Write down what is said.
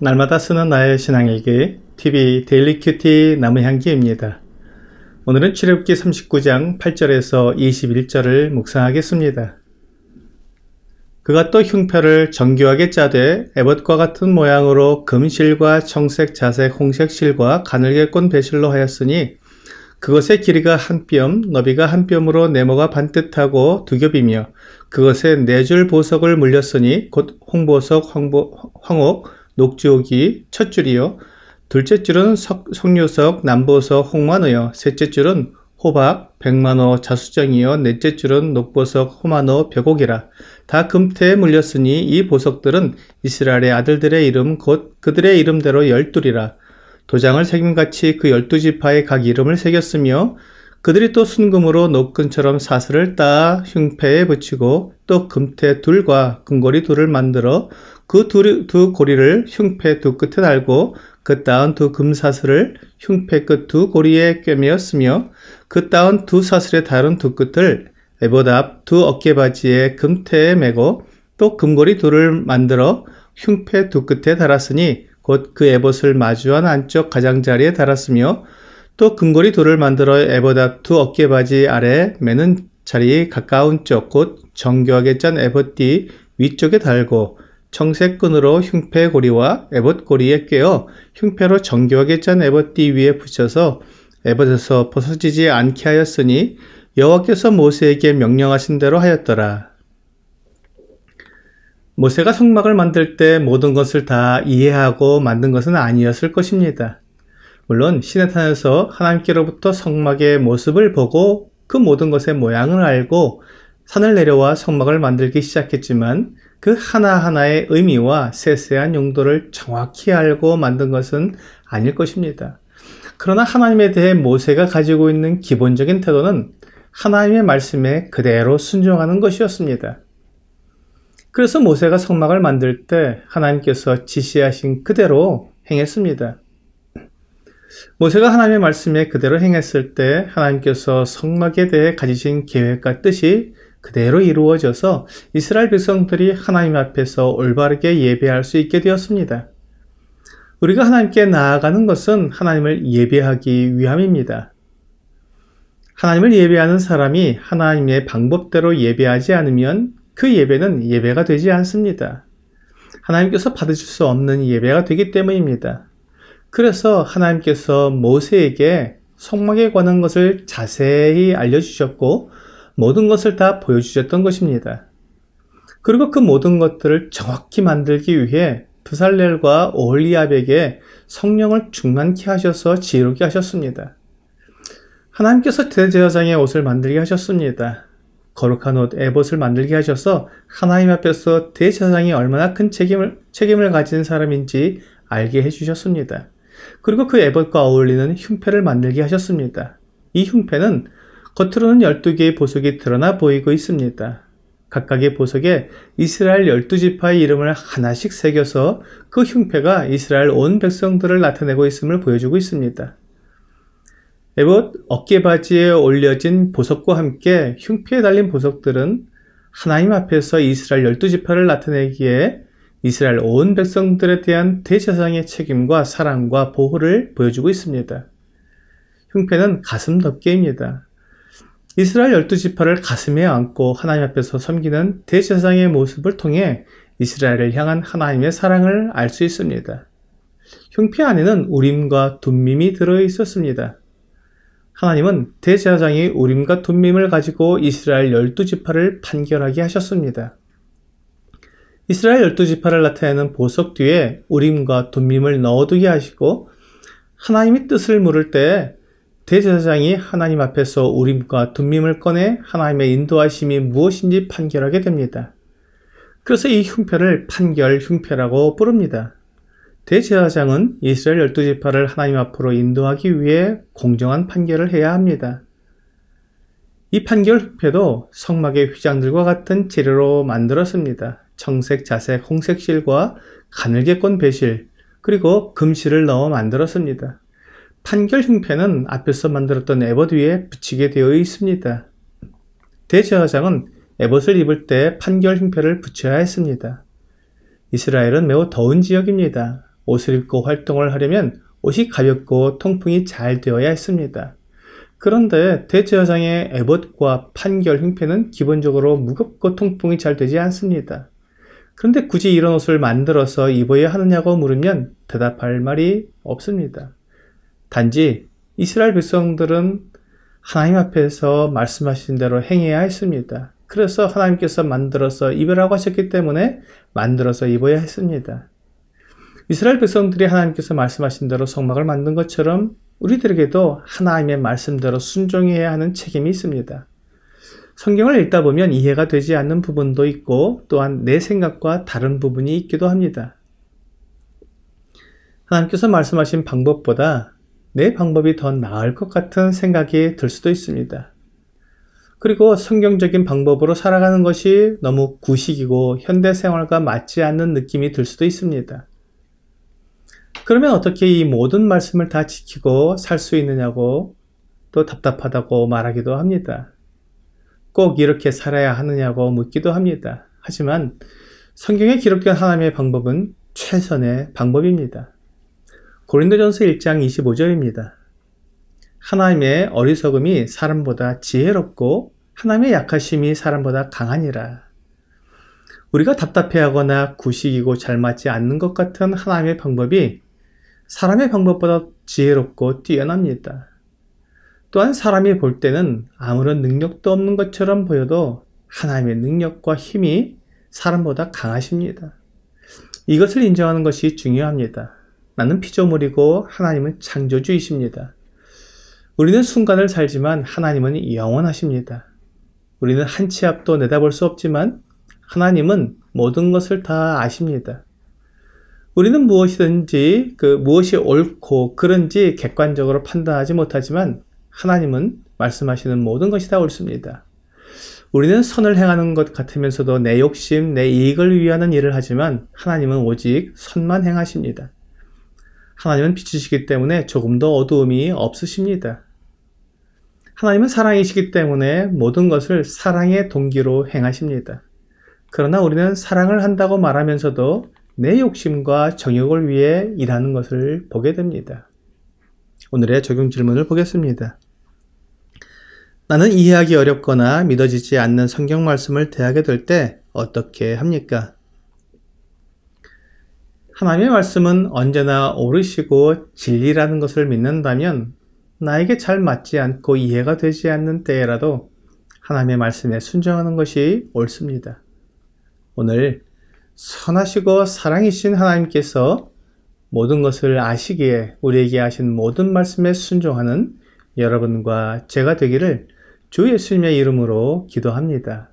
날마다 쓰는 나의 신앙일기 TV 데일리 큐티 나무향기입니다. 오늘은 출애굽기 39장 8절에서 21절을 묵상하겠습니다. 그가 또 흉패를 정교하게 짜되 에봇과 같은 모양으로 금실과 청색, 자색, 홍색 실과 가늘게 꼰 배실로 하였으니 그것의 길이가 한 뼘, 너비가 한 뼘으로 네모가 반듯하고 두 겹이며 그것에 네 줄 보석을 물렸으니 곧 홍보석, 황옥, 녹지옥이 첫 줄이요 둘째 줄은 석류석, 남보석, 홍만호요 셋째 줄은 호박, 백만호, 자수정이요 넷째 줄은 녹보석, 호만호, 벽옥이라. 다 금태에 물렸으니 이 보석들은 이스라엘의 아들들의 이름 곧 그들의 이름대로 12이라. 도장을 새김같이 그 12지파에 각 이름을 새겼으며 그들이 또 순금으로 녹근처럼 사슬을 따 흉패에 붙이고 또 금태 둘과 금고리 둘을 만들어 그 두 고리를 흉패 두 끝에 달고 그 따은 두 금사슬을 흉패 끝 두 고리에 꿰매었으며 그 따은 두 사슬에 다른 두 끝을 에봇 앞 두 어깨바지에 금태에 매고 또 금고리 둘을 만들어 흉패 두 끝에 달았으니 곧 그 에봇을 마주한 안쪽 가장자리에 달았으며 또 금고리 둘을 만들어 에봇 앞 두 어깨바지 아래 매는 자리 가까운 쪽 곧 정교하게 짠 에봇 뒤 위쪽에 달고 청색 끈으로 흉패 고리와 에봇 고리에 꿰어 흉패로 정교하게 짠 에봇 뒤 위에 붙여서 에봇에서 벗어지지 않게 하였으니 여호와께서 모세에게 명령하신 대로 하였더라. 모세가 성막을 만들 때 모든 것을 다 이해하고 만든 것은 아니었을 것입니다. 물론 시내산에서 하나님께로부터 성막의 모습을 보고 그 모든 것의 모양을 알고 산을 내려와 성막을 만들기 시작했지만 그 하나하나의 의미와 세세한 용도를 정확히 알고 만든 것은 아닐 것입니다. 그러나 하나님에 대해 모세가 가지고 있는 기본적인 태도는 하나님의 말씀에 그대로 순종하는 것이었습니다. 그래서 모세가 성막을 만들 때 하나님께서 지시하신 그대로 행했습니다. 모세가 하나님의 말씀에 그대로 행했을 때 하나님께서 성막에 대해 가지신 계획과 뜻이 그대로 이루어져서 이스라엘 백성들이 하나님 앞에서 올바르게 예배할 수 있게 되었습니다. 우리가 하나님께 나아가는 것은 하나님을 예배하기 위함입니다. 하나님을 예배하는 사람이 하나님의 방법대로 예배하지 않으면 그 예배는 예배가 되지 않습니다. 하나님께서 받으실 수 없는 예배가 되기 때문입니다. 그래서 하나님께서 모세에게 성막에 관한 것을 자세히 알려주셨고 모든 것을 다 보여주셨던 것입니다. 그리고 그 모든 것들을 정확히 만들기 위해 브살렐과 오홀리압에게 성령을 충만케 하셔서 지혜롭게 하셨습니다. 하나님께서 대제사장의 옷을 만들게 하셨습니다. 거룩한 옷 에봇을 만들게 하셔서 하나님 앞에서 대제사장이 얼마나 큰 책임을 가진 사람인지 알게 해주셨습니다. 그리고 그 에봇과 어울리는 흉패를 만들게 하셨습니다. 이 흉패는 겉으로는 12개의 보석이 드러나 보이고 있습니다. 각각의 보석에 이스라엘 12지파의 이름을 하나씩 새겨서 그 흉패가 이스라엘 온 백성들을 나타내고 있음을 보여주고 있습니다. 에봇 어깨바지에 올려진 보석과 함께 흉패에 달린 보석들은 하나님 앞에서 이스라엘 12지파를 나타내기에 이스라엘 온 백성들에 대한 대제사장의 책임과 사랑과 보호를 보여주고 있습니다. 흉패는 가슴 덮개입니다. 이스라엘 12지파를 가슴에 안고 하나님 앞에서 섬기는 대제사장의 모습을 통해 이스라엘을 향한 하나님의 사랑을 알 수 있습니다. 흉패 안에는 우림과 둠밈이 들어있었습니다. 하나님은 대제사장이 우림과 둠밈을 가지고 이스라엘 12지파를 판결하게 하셨습니다. 이스라엘 12지파를 나타내는 보석 뒤에 우림과 둠밈을 넣어두게 하시고 하나님의 뜻을 물을 때 대제사장이 하나님 앞에서 우림과 둠밈을 꺼내 하나님의 인도하심이 무엇인지 판결하게 됩니다. 그래서 이 흉패를 판결 흉패라고 부릅니다. 대제사장은 이스라엘 12지파를 하나님 앞으로 인도하기 위해 공정한 판결을 해야 합니다. 이 판결 흉패도 성막의 휘장들과 같은 재료로 만들었습니다. 청색, 자색, 홍색 실과 가늘게 꼰 배실, 그리고 금실을 넣어 만들었습니다. 판결 흉패는 앞에서 만들었던 에봇 위에 붙이게 되어 있습니다. 대제사장은 에봇을 입을 때 판결 흉패를 붙여야 했습니다. 이스라엘은 매우 더운 지역입니다. 옷을 입고 활동을 하려면 옷이 가볍고 통풍이 잘 되어야 했습니다. 그런데 대제사장의 에봇과 판결 흉패는 기본적으로 무겁고 통풍이 잘 되지 않습니다. 그런데 굳이 이런 옷을 만들어서 입어야 하느냐고 물으면 대답할 말이 없습니다. 단지 이스라엘 백성들은 하나님 앞에서 말씀하신 대로 행해야 했습니다. 그래서 하나님께서 만들어서 입으라고 하셨기 때문에 만들어서 입어야 했습니다. 이스라엘 백성들이 하나님께서 말씀하신 대로 성막을 만든 것처럼 우리들에게도 하나님의 말씀대로 순종해야 하는 책임이 있습니다. 성경을 읽다 보면 이해가 되지 않는 부분도 있고 또한 내 생각과 다른 부분이 있기도 합니다. 하나님께서 말씀하신 방법보다 내 방법이 더 나을 것 같은 생각이 들 수도 있습니다. 그리고 성경적인 방법으로 살아가는 것이 너무 구식이고 현대 생활과 맞지 않는 느낌이 들 수도 있습니다. 그러면 어떻게 이 모든 말씀을 다 지키고 살 수 있느냐고 또 답답하다고 말하기도 합니다. 꼭 이렇게 살아야 하느냐고 묻기도 합니다. 하지만 성경에 기록된 하나님의 방법은 최선의 방법입니다. 고린도전서 1장 25절입니다. 하나님의 어리석음이 사람보다 지혜롭고 하나님의 약하심이 사람보다 강하니라. 우리가 답답해하거나 구식이고 잘 맞지 않는 것 같은 하나님의 방법이 사람의 방법보다 지혜롭고 뛰어납니다. 또한 사람이 볼 때는 아무런 능력도 없는 것처럼 보여도 하나님의 능력과 힘이 사람보다 강하십니다. 이것을 인정하는 것이 중요합니다. 나는 피조물이고 하나님은 창조주이십니다. 우리는 순간을 살지만 하나님은 영원하십니다. 우리는 한 치 앞도 내다볼 수 없지만 하나님은 모든 것을 다 아십니다. 우리는 무엇이든지 무엇이 옳고 그른지 객관적으로 판단하지 못하지만 하나님은 말씀하시는 모든 것이 다 옳습니다. 우리는 선을 행하는 것 같으면서도 내 욕심, 내 이익을 위하는 일을 하지만 하나님은 오직 선만 행하십니다. 하나님은 빛이시기 때문에 조금도 어두움이 없으십니다. 하나님은 사랑이시기 때문에 모든 것을 사랑의 동기로 행하십니다. 그러나 우리는 사랑을 한다고 말하면서도 내 욕심과 정욕을 위해 일하는 것을 보게 됩니다. 오늘의 적용 질문을 보겠습니다. 나는 이해하기 어렵거나 믿어지지 않는 성경 말씀을 대하게 될 때 어떻게 합니까? 하나님의 말씀은 언제나 옳으시고 진리라는 것을 믿는다면 나에게 잘 맞지 않고 이해가 되지 않는 때에라도 하나님의 말씀에 순종하는 것이 옳습니다. 오늘 선하시고 사랑이신 하나님께서 모든 것을 아시기에 우리에게 하신 모든 말씀에 순종하는 여러분과 제가 되기를 주 예수님의 이름으로 기도합니다.